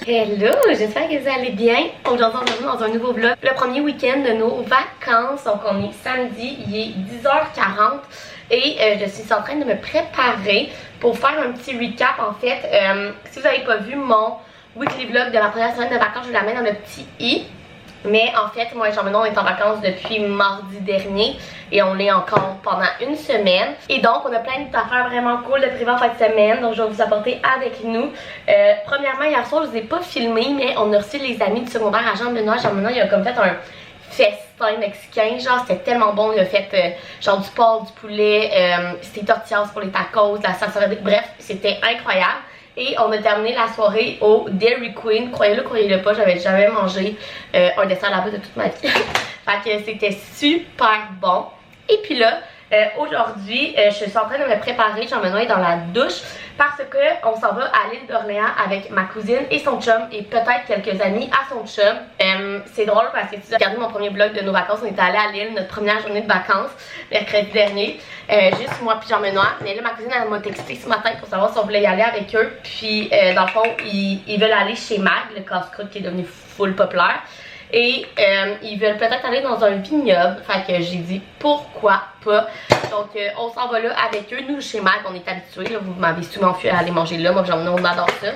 Hello, j'espère que vous allez bien. Aujourd'hui, on est dans un nouveau vlog. Le premier week-end de nos vacances. Donc, on est samedi, il est 10h40 et je suis en train de me préparer pour faire un petit recap. En fait, si vous n'avez pas vu mon weekly vlog de la première semaine de vacances, je vous la mets dans le petit i. Mais en fait, moi et Jean-Benoît, on est en vacances depuis mardi dernier et on l'est encore pendant une semaine. Et donc, on a plein d'affaires vraiment cool de prévu en fin de semaine, donc je vais vous apporter avec nous. Premièrement, hier soir, je vous ai pas filmé, mais on a reçu les amis du secondaire à Jean-Benoît. Jean-Benoît, il a comme fait un festin mexicain, genre c'était tellement bon. Il a fait genre du porc, du poulet, c'était tortillas pour les tacos, de la salsa, bref, c'était incroyable. Et on a terminé la soirée au Dairy Queen. Croyez-le, croyez-le pas, j'avais jamais mangé un dessert là-bas de toute ma vie. Fait que c'était super bon. Et puis là, aujourd'hui, je suis en train de me préparer. Jean-Benoît est dans la douche parce que on s'en va à l'île d'Orléans avec ma cousine et son chum et peut-être quelques amis à son chum. C'est drôle parce que si vous regardez mon premier vlog de nos vacances, on était allé à l'île, notre première journée de vacances, mercredi dernier. Juste moi puis Jean-Benoît. Mais là, ma cousine elle m'a texté ce matin pour savoir si on voulait y aller avec eux. Puis dans le fond, ils veulent aller chez Mag, le casse-croûte qui est devenu full populaire. Et ils veulent peut-être aller dans un vignoble. Fait que j'ai dit pourquoi pas. Donc on s'en va là avec eux. Nous chez Mag on est habitués. Là, vous m'avez souvent vu aller manger là. Moi Jean-Benoît on adore ça.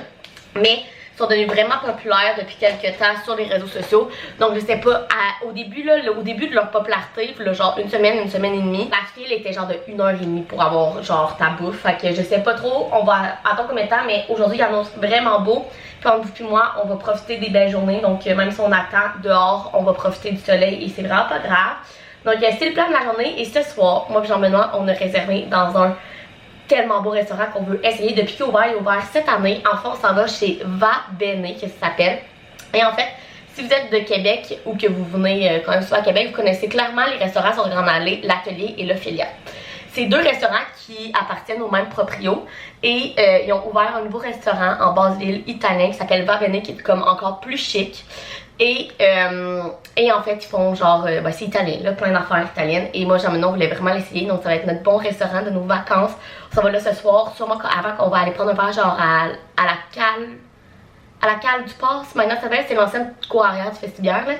Mais ils sont devenus vraiment populaires depuis quelques temps sur les réseaux sociaux. Donc je sais pas, au début de leur popularité, là, genre une semaine et demie, la file était genre de 1h30 pour avoir genre ta bouffe. Fait que je sais pas trop, on va attendre combien de temps, mais aujourd'hui il annonce vraiment beau. Puis entre vous et moi, on va profiter des belles journées. Donc même si on attend dehors, on va profiter du soleil et c'est vraiment pas grave. Donc c'est le plan de la journée et ce soir, moi et Jean-Benoît, on a réservé dans un tellement beau restaurant qu'on veut essayer depuis qu'il est ouvert cette année. Enfin, on s'en va chez Va Bene, que ça s'appelle. Et en fait, si vous êtes de Québec ou que vous venez quand même souvent à Québec, vous connaissez clairement les restaurants sur Grande Allée, l'Atelier et le Filia. C'est deux restaurants qui appartiennent au même proprio et ils ont ouvert un nouveau restaurant en Basse-Ville italien qui s'appelle Va Bene, qui est comme encore plus chic. Et en fait, ils font genre, c'est italien, là, plein d'affaires italiennes. Et moi, Jean-Benoît voulait vraiment l'essayer, donc ça va être notre bon restaurant de nos vacances. On s'en va là ce soir, sûrement avant qu'on va aller prendre un verre genre à la cale du port. Maintenant, ça s'appelle, c'est l'ancienne cour arrière du Festibière, là.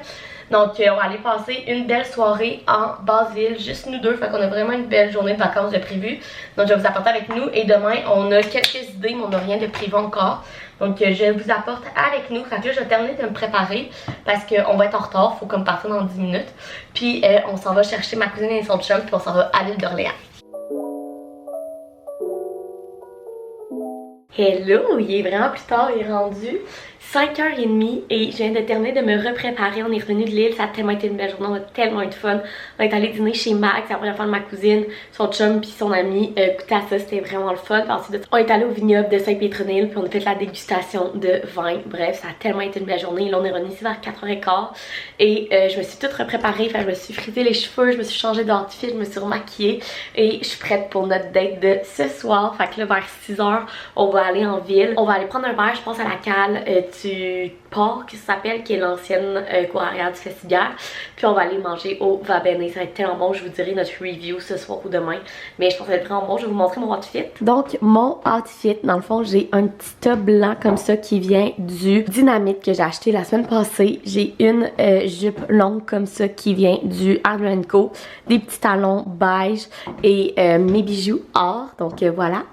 Donc, on va aller passer une belle soirée en Basse-Ville, juste nous deux. Fait qu'on a vraiment une belle journée de vacances de prévu. Donc, je vais vous apporter avec nous. Et demain, on a quelques idées, mais on n'a rien de prévu encore. Donc, je vous apporte avec nous. Fait que là, je vais terminer de me préparer parce qu'on va être en retard. Faut comme partir dans 10 minutes. Puis, on s'en va chercher ma cousine et son chum. Puis, on s'en va à l'île d'Orléans. Hello, il est vraiment plus tard, il est rendu 5h30 et je viens de terminer de me repréparer. On est revenu de l'île, ça a tellement été une belle journée, on a tellement eu de fun. On est allé dîner chez Max, c'est la première fois de ma cousine, son chum puis son ami goûter à ça, c'était vraiment le fun. Puis ensuite, on est allé au vignoble de Saint-Pétronille puis on a fait la dégustation de vin. Bref, ça a tellement été une belle journée. Là, on est revenu ici vers 4h15 et je me suis toute repréparée, enfin, je me suis frisé les cheveux, je me suis changé d'outfit, je me suis remaquillée et je suis prête pour notre date de ce soir. Fait que là, vers 6h, on va aller en ville. On va aller prendre un verre, je pense à la cale du port qui s'appelle, qui est l'ancienne cour arrière du Festibière. Puis on va aller manger au Va Bene. Ça va être tellement bon, je vous dirai notre review ce soir ou demain. Mais je pense que ça va être vraiment bon, je vais vous montrer mon outfit. Donc mon outfit, dans le fond, j'ai un petit top blanc comme ça qui vient du Dynamite que j'ai acheté la semaine passée. J'ai une jupe longue comme ça qui vient du Hardware & Co. Des petits talons beige et mes bijoux or. Donc voilà.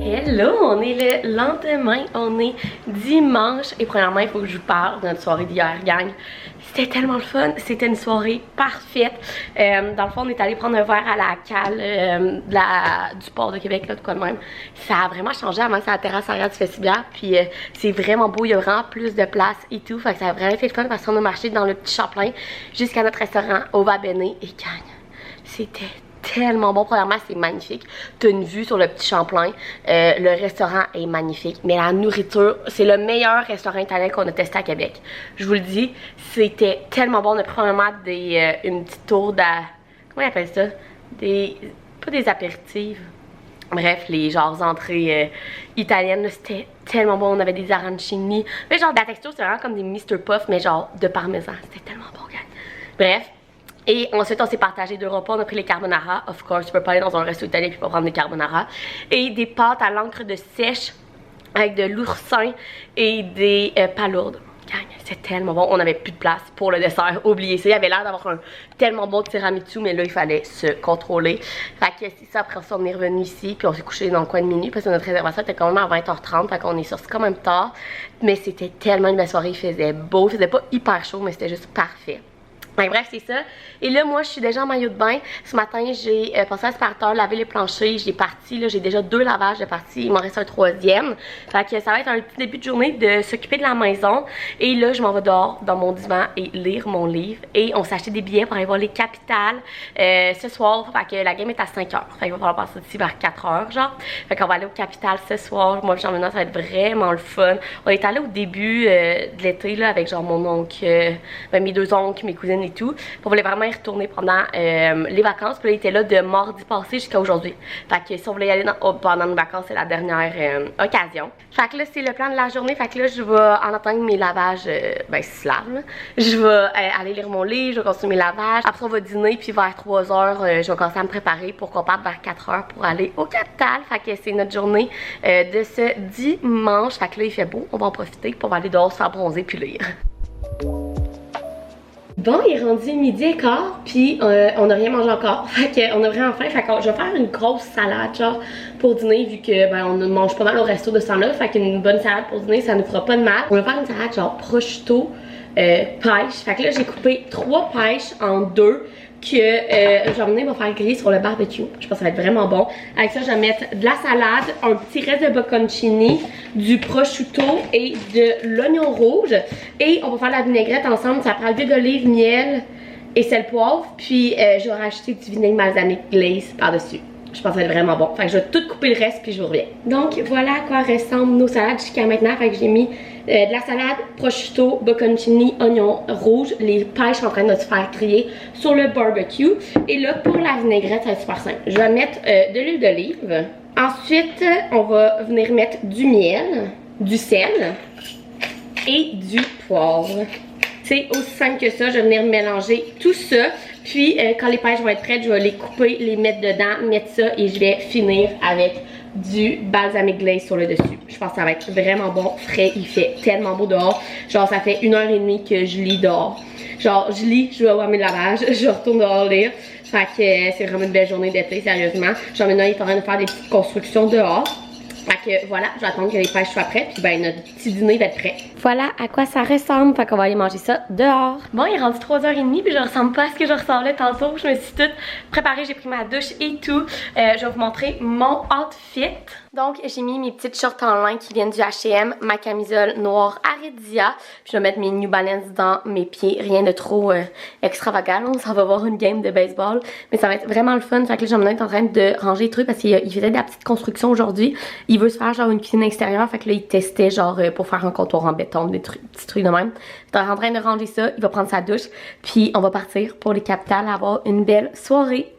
Hello, on est le lendemain, on est dimanche et premièrement il faut que je vous parle de notre soirée d'hier, gang. C'était tellement le fun, c'était une soirée parfaite. Dans le fond on est allé prendre un verre à la cale du port de Québec, là, de quoi de même. Ça a vraiment changé, avant c'est la terrasse arrière du Festibière, puis c'est vraiment beau, il y a vraiment plus de place et tout. Fait que ça a vraiment été le fun parce qu'on a marché dans le petit Champlain jusqu'à notre restaurant au Va Bene et gang, c'était tellement bon. Premièrement, c'est magnifique. Tu as une vue sur le petit Champlain. Le restaurant est magnifique. Mais la nourriture, c'est le meilleur restaurant italien qu'on a testé à Québec. Je vous le dis, c'était tellement bon. On a pris vraiment une petite tour comment on appelle ça? Pas des apéritifs. Bref, les genres entrées italiennes, c'était tellement bon. On avait des arancini. Mais genre, la texture, c'est vraiment comme des Mr. Puff, mais genre de parmesan. C'était tellement bon, gang. Bref. Et ensuite, on s'est partagé 2 repas. On a pris les carbonara. Of course, tu peux pas aller dans un resto italien et pas prendre des carbonara. Et des pâtes à l'encre de sèche avec de l'oursin et des palourdes. C'est tellement bon. On n'avait plus de place pour le dessert. Oubliez ça. Il avait l'air d'avoir un tellement bon tiramisu, mais là, il fallait se contrôler. Fait que c'est ça. Après ça, on est revenu ici. Puis on s'est couché dans le coin de minuit parce que notre réservation était quand même à 20h30. Fait qu'on est sorti quand même tard. Mais c'était tellement une belle soirée. Il faisait beau. Il faisait pas hyper chaud, mais c'était juste parfait. Enfin, bref, c'est ça. Et là, moi, je suis déjà en maillot de bain. Ce matin, j'ai passé l'aspirateur, lavé les planchers. J'ai parti, là, j'ai déjà 2 lavages de partie. Il m'en reste un 3e. Fait que ça va être un petit début de journée de s'occuper de la maison. Et là, je m'en vais dehors dans mon divan et lire mon livre. Et on s'est acheté des billets pour aller voir les capitales ce soir. Fait que la game est à 5h. Fait qu'il va falloir passer d'ici vers 4h, genre. Fait qu'on va aller aux capitales ce soir. Moi, Jean-Benoît, ça va être vraiment le fun. On est allé au début de l'été, là, avec genre mon oncle, mes 2 oncles, mes cousines et tout. On voulait vraiment y retourner pendant les vacances. Puis là, il était là de mardi passé jusqu'à aujourd'hui. Fait que si on voulait y aller pendant nos vacances, c'est la dernière occasion. Fait que là, c'est le plan de la journée. Fait que là, je vais en attendre mes lavages, ben, se lave, là. Je vais aller lire mon livre, je vais continuer mes lavages. Après, on va dîner, puis vers 3h, je vais commencer à me préparer pour qu'on parte vers 4h pour aller au Capital. Fait que c'est notre journée de ce dimanche. Fait que là, il fait beau, on va en profiter pour aller dehors se faire bronzer puis lire. Bon, il est rendu 12h15, puis on n'a rien mangé encore. Fait qu'on a vraiment faim. Fait que je vais faire une grosse salade, genre, pour dîner, vu que, ben, on mange pas mal au resto de ce temps-là. Fait qu'une bonne salade pour dîner, ça nous fera pas de mal. On va faire une salade, genre, prosciutto, pêche. Fait que là, j'ai coupé 3 pêches en 2 que Jean-Benoît va faire griller sur le barbecue. Je pense que ça va être vraiment bon. Avec ça, je vais mettre de la salade, un petit reste de bocconcini, du prosciutto et de l'oignon rouge. Et on va faire la vinaigrette ensemble. Ça prend l'huile d'olive, miel et sel poivre. Puis je vais rajouter du vinaigre balsamique glaze par-dessus. Je pense que ça va être vraiment bon. Fait que je vais tout couper le reste puis je vous reviens. Donc voilà à quoi ressemblent nos salades jusqu'à maintenant. Fait que j'ai mis de la salade, prosciutto, bocconcini, oignon rouge, les pêches en train de se faire griller sur le barbecue. Et là, pour la vinaigrette, ça va être super simple. Je vais mettre de l'huile d'olive. Ensuite, on va venir mettre du miel, du sel et du poivre. C'est aussi simple que ça. Je vais venir mélanger tout ça. Puis, quand les pêches vont être prêtes, je vais les couper, les mettre dedans, mettre ça et je vais finir avec du balsamic glaze sur le dessus. Je pense que ça va être vraiment bon, frais. Il fait tellement beau dehors. Genre, ça fait 1h30 que je lis dehors. Genre, je lis, je vais avoir mes lavages, je retourne dehors lire. Fait que c'est vraiment une belle journée d'été, sérieusement. Jean-Benoît est en train de faire des petites constructions dehors. Fait que voilà, je vais attendre que les pêches soient prêtes, puis ben notre petit dîner va être prêt. Voilà à quoi ça ressemble, fait qu'on va aller manger ça dehors. Bon, il est rendu 3h30, puis je ressemble pas à ce que je ressemblais tantôt. Je me suis toute préparée, j'ai pris ma douche et tout. Je vais vous montrer mon outfit. Donc, j'ai mis mes petites shorts en lin qui viennent du H&M, ma camisole noire Aridia, puis je vais mettre mes New Balance dans mes pieds, rien de trop extravagant. On s'en va voir une game de baseball, mais ça va être vraiment le fun. Fait que là, Jean-Benoît est en train de ranger les trucs parce qu'il faisait de la petite construction aujourd'hui. Il veut se faire genre une cuisine extérieure, fait que là, il testait genre pour faire un contour en béton, des petits trucs de même. Il est en train de ranger ça, il va prendre sa douche, puis on va partir pour les capitales, avoir une belle soirée.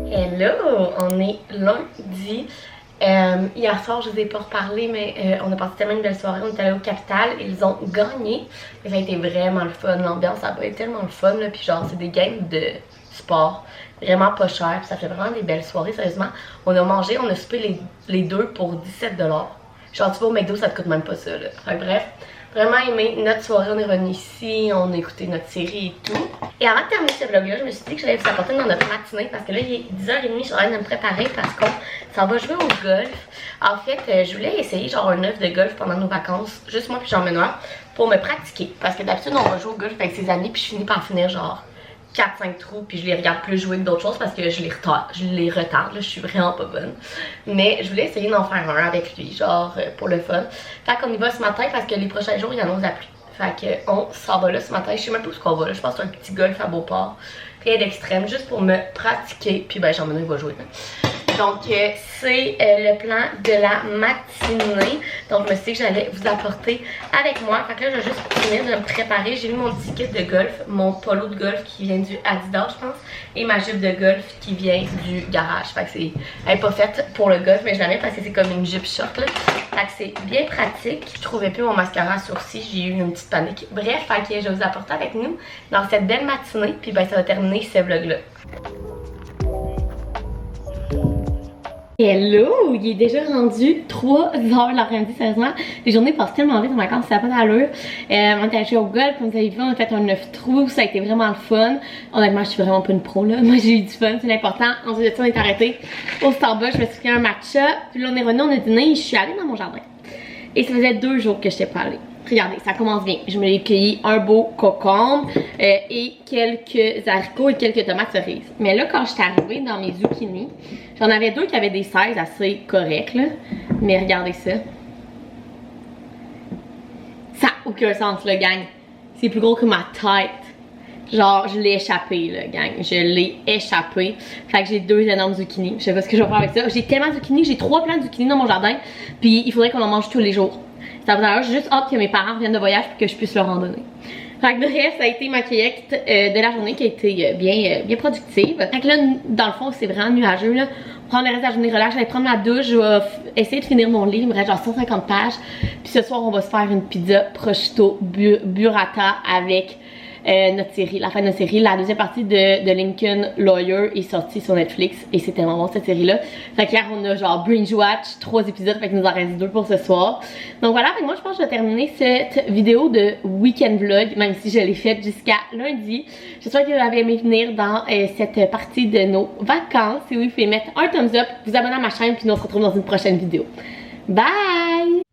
Hello, on est lundi. Hier soir, je vous ai pas reparlé, mais on a passé tellement une belle soirée. On est allé au Capital, ils ont gagné. Et ça a été vraiment le fun. L'ambiance a été tellement le fun. Là. Puis genre, c'est des games de sport vraiment pas cher. Puis ça fait vraiment des belles soirées, sérieusement. On a mangé, on a soupé les deux pour 17$. Genre, tu vas au McDo, ça te coûte même pas ça. Là. Enfin, bref. Vraiment aimé notre soirée, on est revenu ici, on a écouté notre série et tout. Et avant de terminer ce vlog-là, je me suis dit que j'allais vous apporter dans notre matinée parce que là, il est 10h30, je suis en train de me préparer parce qu'on s'en va jouer au golf. En fait, je voulais essayer genre un œuf de golf pendant nos vacances, juste moi puis Jean-Benoît, pour me pratiquer. Parce que d'habitude, on va jouer au golf avec ses amis puis je finis par finir genre 4-5 trous, puis je les regarde plus jouer que d'autres choses parce que je les retarde, là, je suis vraiment pas bonne. Mais je voulais essayer d'en faire un avec lui, genre pour le fun. Fait qu'on y va ce matin parce que les prochains jours, il y en a de la pluie. Fait qu'on s'en va là ce matin, je sais même pas où qu'on va là, je pense que c'est un petit golf à Beauport. Rien d'extrême, juste pour me pratiquer, puis ben Jean-Benoît va jouer. Donc c'est le plan de la matinée. Donc je me suis dit que j'allais vous apporter avec moi. Fait que là je vais juste finir de me préparer. J'ai mis mon ticket de golf, mon polo de golf qui vient du Adidas je pense, et ma jupe de golf qui vient du garage. Fait que elle est pas faite pour le golf, mais je la mets parce que c'est comme une jupe short là. Fait que c'est bien pratique. Je trouvais plus mon mascara à sourcils, j'ai eu une petite panique. Bref, fait que je vais vous apporter avec nous dans cette belle matinée. Puis ben ça va terminer ce vlog là. Hello! Il est déjà rendu 3h l'après-midi, sérieusement. Les journées passent tellement vite en vacances, ça n'a pas d'allure. On est allé jouer au golf, comme vous avez vu, on a fait un 9 trous, ça a été vraiment le fun. Honnêtement, je suis vraiment pas une pro là. Moi j'ai eu du fun, c'est l'important. Ensuite de ça, on est arrêté au Starbucks, je me suis pris un matcha. Puis là on est revenu, on a dîné, je suis allée dans mon jardin. Et ça faisait 2 jours que je n'étais pas allée. Regardez, ça commence bien. Je me l'ai cueilli un beau concombre et quelques haricots et quelques tomates cerises. Mais là, quand je suis arrivée dans mes zucchini, j'en avais 2 qui avaient des sizes assez corrects, là. Mais regardez ça. Ça n'a aucun sens, là, gang. C'est plus gros que ma tête. Genre, je l'ai échappé, là, gang. Je l'ai échappé. Fait que j'ai 2 énormes zucchini. Je sais pas ce que je vais faire avec ça. J'ai tellement de zucchini. J'ai 3 plants de zucchini dans mon jardin. Puis il faudrait qu'on en mange tous les jours. D'ailleurs, j'ai juste hâte que mes parents reviennent de voyage pour que je puisse leur en donner. Fait que bref, ça a été ma cueillette de la journée qui a été bien productive. Fait que là, dans le fond, c'est vraiment nuageux, là. Prendre le reste de la journée relax, je vais prendre ma douche, je vais essayer de finir mon livre, il me reste genre 150 pages. Puis ce soir, on va se faire une pizza prosciutto burrata avec notre série, la fin de notre série. La deuxième partie de Lincoln Lawyer est sortie sur Netflix et c'est tellement bon cette série-là. Fait qu'hier, on a genre binge watch 3 épisodes, fait qu'il nous en reste 2 pour ce soir. Donc voilà, fait que moi je pense que je vais terminer cette vidéo de week-end vlog, même si je l'ai faite jusqu'à lundi. J'espère que vous avez aimé venir dans cette partie de nos vacances. Si oui, vous pouvez mettre un thumbs up, vous abonner à ma chaîne, puis nous on se retrouve dans une prochaine vidéo. Bye!